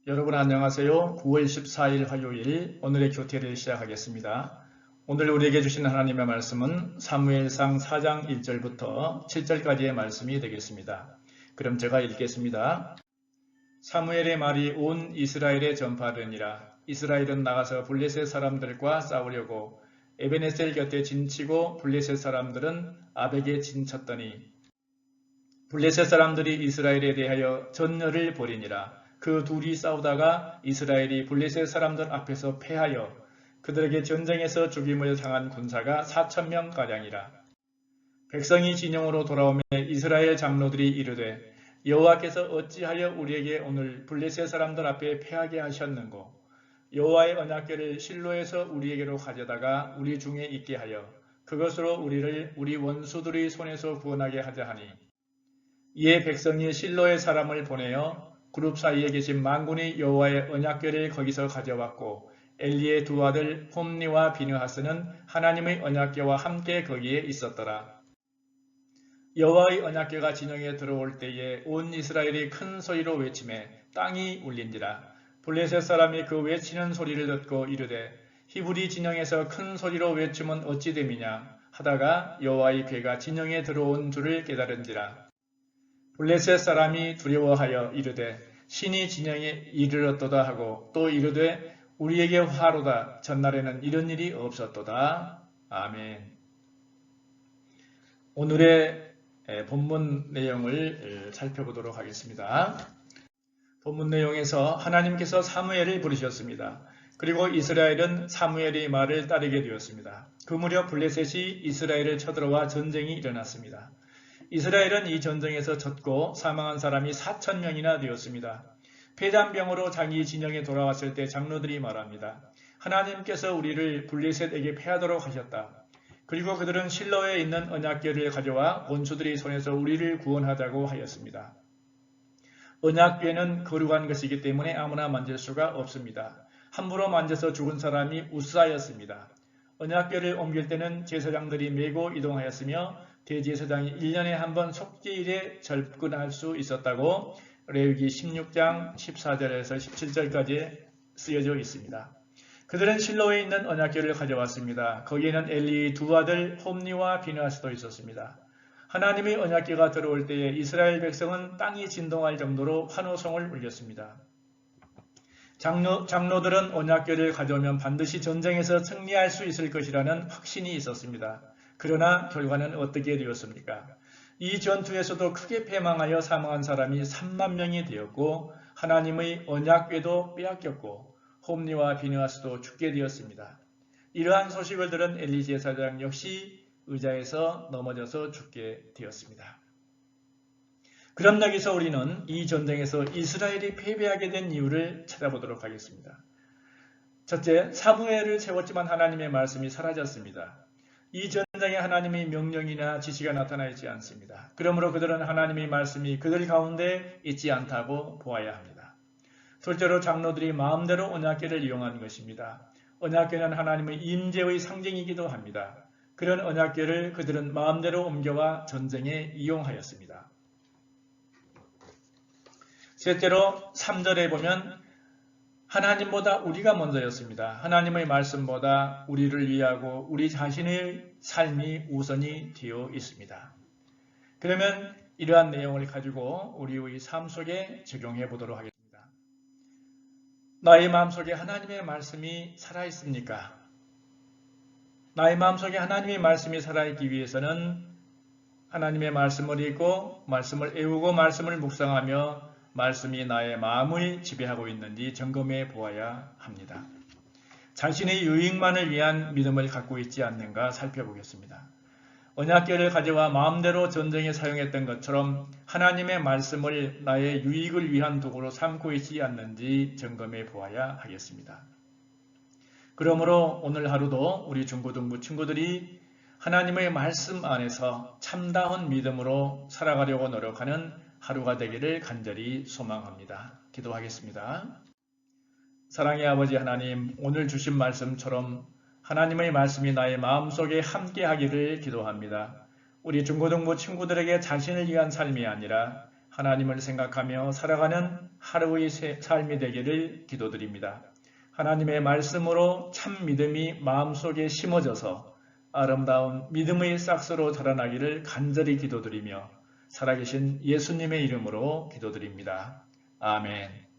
여러분 안녕하세요. 9월 14일 화요일 오늘의 교태를 시작하겠습니다. 오늘 우리에게 주신 하나님의 말씀은 사무엘상 4장 1절부터 7절까지의 말씀이 되겠습니다. 그럼 제가 읽겠습니다. 사무엘의 말이 온 이스라엘에 전파되니라. 이스라엘은 나가서 블레셋 사람들과 싸우려고 에베네셀 곁에 진치고 블레셋 사람들은 아벡에 진쳤더니 블레셋 사람들이 이스라엘에 대하여 전열을 벌이니라. 그 둘이 싸우다가 이스라엘이 블레셋 사람들 앞에서 패하여 그들에게 전쟁에서 죽임을 당한 군사가 4,000명가량이라. 백성이 진영으로 돌아오매 이스라엘 장로들이 이르되 여호와께서 어찌하여 우리에게 오늘 블레셋 사람들 앞에 패하게 하셨는고 여호와의 언약궤를 실로에서 우리에게로 가져다가 우리 중에 있게 하여 그것으로 우리를 우리 원수들의 손에서 구원하게 하자 하니 이에 백성이 실로의 사람을 보내어 그룹 사이에 계신 만군의 여호와의 언약궤를 거기서 가져왔고 엘리의 두 아들 홈니와 비느하스는 하나님의 언약궤와 함께 거기에 있었더라. 여호와의 언약궤가 진영에 들어올 때에 온 이스라엘이 큰 소리로 외치매 땅이 울린지라. 블레셋 사람이 그 외치는 소리를 듣고 이르되 히브리 진영에서 큰 소리로 외치면 어찌 됨이냐 하다가 여호와의 궤가 진영에 들어온 줄을 깨달은지라. 블레셋 사람이 두려워하여 이르되 신이 진영에 이르렀도다 하고 또 이르되 우리에게 화로다. 전날에는 이런 일이 없었도다. 아멘. 오늘의 본문 내용을 살펴보도록 하겠습니다. 본문 내용에서 하나님께서 사무엘을 부르셨습니다. 그리고 이스라엘은 사무엘의 말을 따르게 되었습니다. 그 무렵 블레셋이 이스라엘을 쳐들어와 전쟁이 일어났습니다. 이스라엘은 이 전쟁에서 졌고 사망한 사람이 4,000명이나 되었습니다. 폐잔병으로 자기 진영에 돌아왔을 때 장로들이 말합니다. 하나님께서 우리를 블레셋에게 패하도록 하셨다. 그리고 그들은 실로에 있는 언약궤를 가져와 원수들의 손에서 우리를 구원하자고 하였습니다. 언약궤는 거룩한 것이기 때문에 아무나 만질 수가 없습니다. 함부로 만져서 죽은 사람이 우스하였습니다. 언약궤를 옮길 때는 제사장들이 메고 이동하였으며 대제사장이 1년에 한 번 속죄일에 접근할 수 있었다고 레위기 16장 14절에서 17절까지 쓰여져 있습니다. 그들은 실로에 있는 언약궤를 가져왔습니다. 거기에는 엘리의 두 아들 홈니와 비느하스도 있었습니다. 하나님의 언약궤가 들어올 때에 이스라엘 백성은 땅이 진동할 정도로 환호성을 울렸습니다. 장로들은 언약궤를 가져오면 반드시 전쟁에서 승리할 수 있을 것이라는 확신이 있었습니다. 그러나 결과는 어떻게 되었습니까? 이 전투에서도 크게 패망하여 사망한 사람이 3만 명이 되었고 하나님의 언약궤도 빼앗겼고 홈니와 비느하스도 죽게 되었습니다. 이러한 소식을 들은 엘리 제사장 역시 의자에서 넘어져서 죽게 되었습니다. 그럼 여기서 우리는 이 전쟁에서 이스라엘이 패배하게 된 이유를 찾아보도록 하겠습니다. 첫째, 사무엘을 세웠지만 하나님의 말씀이 사라졌습니다. 이 전쟁에 하나님의 명령이나 지시가 나타나 있지 않습니다. 그러므로 그들은 하나님의 말씀이 그들 가운데 있지 않다고 보아야 합니다. 둘째로 장로들이 마음대로 언약궤를 이용한 것입니다. 언약궤는 하나님의 임재의 상징이기도 합니다. 그런 언약궤를 그들은 마음대로 옮겨와 전쟁에 이용하였습니다. 셋째로 3절에 보면 하나님보다 우리가 먼저였습니다. 하나님의 말씀보다 우리를 위하고 우리 자신의 삶이 우선이 되어 있습니다. 그러면 이러한 내용을 가지고 우리의 삶 속에 적용해 보도록 하겠습니다. 나의 마음속에 하나님의 말씀이 살아있습니까? 나의 마음속에 하나님의 말씀이 살아있기 위해서는 하나님의 말씀을 읽고 말씀을 애우고 말씀을 묵상하며 말씀이 나의 마음을 지배하고 있는지 점검해 보아야 합니다. 자신의 유익만을 위한 믿음을 갖고 있지 않는가 살펴보겠습니다. 언약궤를 가져와 마음대로 전쟁에 사용했던 것처럼 하나님의 말씀을 나의 유익을 위한 도구로 삼고 있지 않는지 점검해 보아야 하겠습니다. 그러므로 오늘 하루도 우리 중고등부 친구들이 하나님의 말씀 안에서 참다운 믿음으로 살아가려고 노력하는 하루가 되기를 간절히 소망합니다. 기도하겠습니다. 사랑의 아버지 하나님, 오늘 주신 말씀처럼 하나님의 말씀이 나의 마음속에 함께 하기를 기도합니다. 우리 중고등부 친구들에게 자신을 위한 삶이 아니라 하나님을 생각하며 살아가는 하루의 삶이 되기를 기도드립니다. 하나님의 말씀으로 참 믿음이 마음속에 심어져서 아름다운 믿음의 싹스로 자라나기를 간절히 기도드리며 살아계신 예수님의 이름으로 기도드립니다. 아멘.